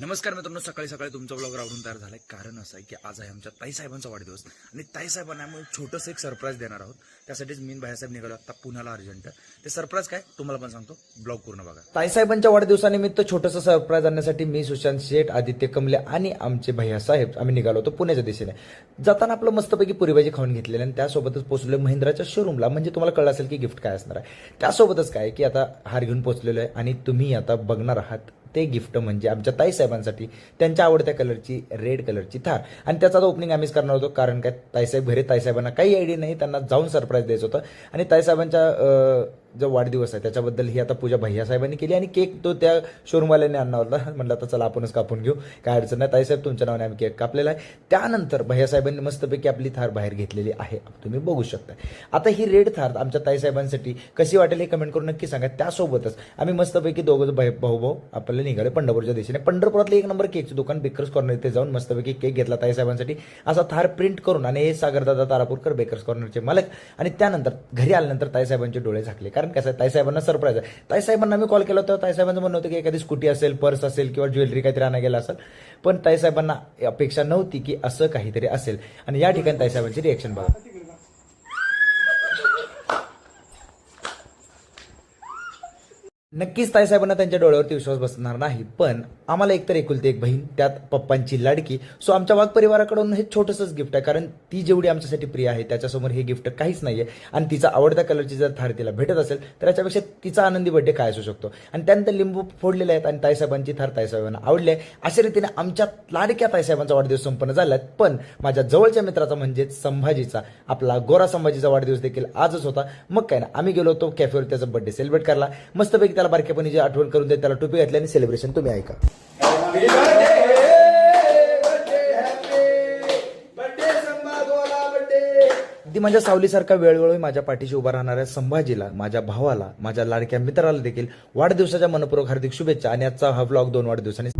नमस्कार मित्रांनो, सकाळी सकाळी तुमचा ब्लॉग आवडून तयार झालाय. कारण असं आहे की आज आहे आमच्या ताईसाहेबांचा वाढदिवस आणि ताईसाहेबांना आम्ही छोटंसं एक सरप्राईज देणार आहोत. त्यासाठीच मी भाईसाहेब निघालो आता पुण्याला अर्जंट. ते सरप्राईज काय तुम्हाला पण सांगतो, ब्लॉग पूर्ण बघा. ताईसाहेबांच्या वाढदिवसानिमित्त छोटंसं सरप्राईज आणण्यासाठी मी, सुशांत शेठ, आदित्य कमले आणि आमचे भैयासाहेब आम्ही निघालो होतो पुण्याच्या दिशेने. जाताना आपलं मस्तपैकी पुरीभाजी खाऊन घेतलेलं आणि त्यासोबतच पोहोचलो महिंद्राच्या शोरूमला. म्हणजे तुम्हाला कळलं असेल की गिफ्ट काय असणार आहे. त्यासोबतच काय की आता हार घेऊन पोहोचलेलो आहे आणि तुम्ही आता बघणार आहात ते गिफ्ट म्हणजे आमच्या ताईसाहेबांसाठी त्यांच्या आवडत्या कलरची रेड कलरची थार. आणि त्याचा ओपनिंग आम्हीच करणार होतो. कारण काय ताईसाहेब घरी, ताईसाहेबांना काही आयडिया नाही, त्यांना जाऊन सरप्राईज द्यायचं होतं. आणि ताईसाहेबांच्या जो वाढदिवस आहे त्याच्याबद्दल ही आता पूजा भैयासाहेबांनी केली आणि केक तो त्या शोरूमवाल्याने आणला होता. म्हटलं आता चला आपणच कापून घेऊ, काय अडचण नाही. ताईसाहेब तुमच्या नावाने आम्ही केक कापलेला आहे. त्यानंतर भैयासाहेबांनी मस्तपैकी आपली थार बाहेर घेतलेली आहे, तुम्ही बघू शकता. आता ही रेड थार आमच्या ताईसाहेबांसाठी कशी वाटेल हे कमेंट करून नक्की सांगा. त्यासोबतच आम्ही मस्तपैकी दोघं भाऊ आपल्याला निघाले पंढरपूरच्या दिशेने. पंढरपुरातलं एक नंबर केकचं दुकान बेकर्स कॉर्नर इथे जाऊन मस्तपैकी केक घेतला ताईसाहेबांसाठी असा थार प्रिंट करून. आणि हे सागरदादा तारापूरकर बेकर्स कॉर्नरचे मालक. आणि त्यानंतर घरी आल्यानंतर ताईसाहेबांचे डोळे झाकले. कारण कसं आहे, ताईसाहेबांना सरप्राईज आहे. ताईसाहेबांना मी कॉल केला होता. ताईसाहेबांचं म्हणणं होतं की एखादी स्कूटी असेल, पर्स असेल किंवा ज्वेलरी काहीतरी आणायला गेला असेल. पण ताईसाहेबांना अपेक्षा नव्हती की असं काहीतरी असेल. आणि या ठिकाणी ताईसाहेबांची रिएक्शन बघा. नक्कीच ताईसाहेबांना त्यांच्या डोळ्यावरती विश्वास बसणार नाही. पण आम्हाला एकतर एकुलती एक बहीण, त्यात पप्पांची लाडकी. सो आमच्या वाघ परिवाराकडून हे छोटंसंच गिफ्ट आहे. कारण ती जेवढी आमच्यासाठी प्रिय आहे त्याच्यासमोर हे गिफ्ट काहीच नाहीये. आणि तिचा आवडत्या कलरची जर थार तिला भेटत असेल तर याच्यापेक्षा तिचा आनंदी बर्थडे काय असू शकतो. आणि त्यानंतर लिंबू फोडलेले आहेत आणि ताईसाहेबांची थार ताईसाहेबांना आवडली आहे. अशा रीतीने आमच्या लाडक्या ताईसाहेबांचा वाढदिवस संपन्न झाला. पण माझ्या जवळच्या मित्राचा म्हणजेच संभाजीचा, आपला गोरा संभाजीचा वाढदिवस देखील आजच होता. मग काय ना, आम्ही गेलो होतो कॅफेवर त्याचा बर्थडे सेलिब्रेट करायला. मस्तपैकी त्याला बारकेपणी जी आठवण करून देत त्याला टोपी घातली आणि सेलिब्रेशन तुम्ही ऐका. अगदी माझ्या सावलीसारखा वेळोवेळी माझ्या पाठीशी उभा राहणाऱ्या संभाजीला, माझ्या भावाला, माझ्या लाडक्या मित्राला देखील वाढदिवसाच्या मनपूर्वक हार्दिक शुभेच्छा. आणि आजचा हा व्लॉग 2 वाढदिवसांनी